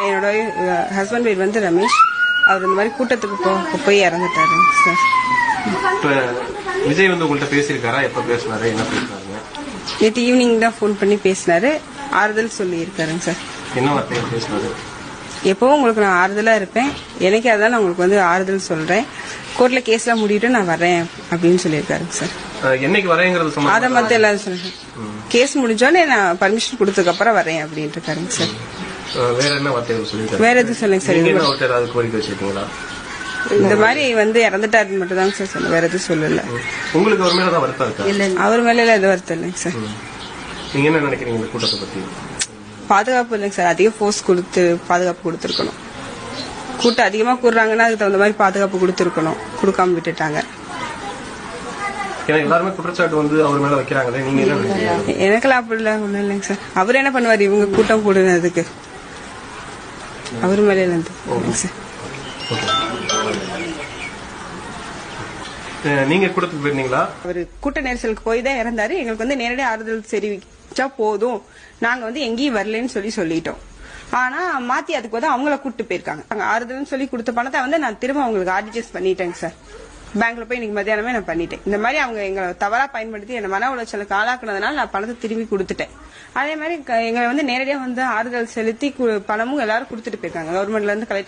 என்னோட ஹஸ்பண்ட் பேர் வந்து ரமேஷ். அவர் இந்த மாதிரி கூட்டத்துக்கு போய் இறந்துட்டாரு சார். இப்ப விஜய் வந்து உங்கள்கிட்ட பேசியிருக்காரா? எப்ப பேசினாரு, என்ன பேசினாருங்க? நேற்று ஈவினிங் தான் ஃபோன் பண்ணி பேசினாரு. ஆறுதல் சொல்லி இருக்காருங்க சார். என்ன வார்த்தைகள் பேசினாரு? எப்பவும் உங்களுக்கு நான் ஆறுதலா இருப்பேன், எனக்கே அதான் நான் உங்களுக்கு வந்து ஆறுதல் சொல்றேன், கோர்ட்ல கேஸ்லாம் முடிவிட்டு நான் வரேன் அப்படின்னு சொல்லியிருக்காருங்க சார். என்னைக்கு வரேங்கிறது அதை மத்த எல்லாரும் சொல்லுங்க. கேஸ் முடிஞ்சோடனே நான் பர்மிஷன் கொடுத்ததுக்கு அப்புறம் வரேன் அப்படின்ட்டு இருக்காருங்க சார். வேற என்ன வார்த்தைகள் சொல்லிருக்காரு? வேற எதுவும் சொல்லுங்க சார். ஏதாவது கோரிக்கை வச்சிருக்கீங்களா? இந்த மாதிரி வந்து இறந்துட்டாருன்னு மட்டும் தாங்க சார் சொன்ன, வேற எதுவும் சொல்லல. உங்களுக்கு அவர் மேலதான் வருத்தம் இருக்கா? இல்ல, அவர் மேல எல்லாம் எதுவும் வருத்தம் இல்லைங்க சார். நீங்க என்ன நினைக்கிறீங்க இந்த கூட்டத்தை பத்தி? பாதுகாப்பு இல்லைங்க சார், அதிக போர்ஸ் கொடுத்து பாதுகாப்பு கொடுத்துருக்கணும். கூட்டம் அதிகமா கூடுறாங்கன்னா அதுக்கு தகுந்த மாதிரி பாதுகாப்பு கொடுத்துருக்கணும், கொடுக்காம விட்டுட்டாங்க. எல்லாருமே குற்றச்சாட்டு வந்து அவர் மேல வைக்கிறாங்களே, நீங்க என்ன நினைக்கிறீங்க? எனக்கெல்லாம் அப்படி இல்ல, ஒண்ணும் இல்லைங்க சார். அவர் என்ன பண்ணுவாரு இவங்க கூட்டம் கூடுனதுக்கு? அவர் மேல இருந்து சார். நீங்க கூட்டத்துக்கு போயிருந்தீங்களா? அவரு கூட்ட நெரிசலுக்கு போய் தான் இறந்தாரு. எங்களுக்கு வந்து நேரடியாக ஆறுதல் தெரிவிச்சா போதும், நாங்க வந்து எங்கேயும் வரலன்னு சொல்லிட்டோம். ஆனா மாத்தி அதுக்கு வந்து அவங்கள கூட்டு போயிருக்காங்க. ஆறுதல்னு சொல்லி கொடுத்த பணத்தை வந்து நான் திரும்ப அவங்களுக்கு ஆர்டிஜிஎஸ் பண்ணிட்டேங்க சார். பேங்க்ல போய் இன்னைக்கு மத்தியானமே நான் பண்ணிட்டேன். இந்த மாதிரி அவங்க எங்களை தவறா பயன்படுத்தி என்ன மன உளைச்சலுக்கு ஆளாக்குனதுனால நான் பணத்தை திரும்பி கொடுத்துட்டேன். அதே மாதிரி எங்களை வந்து நேரடியாக வந்து ஆறுதல் செலுத்தி பணமும் எல்லாரும் கொடுத்துட்டு போயிருக்காங்க. கவர்மெண்ட்ல இருந்து கலெக்டர்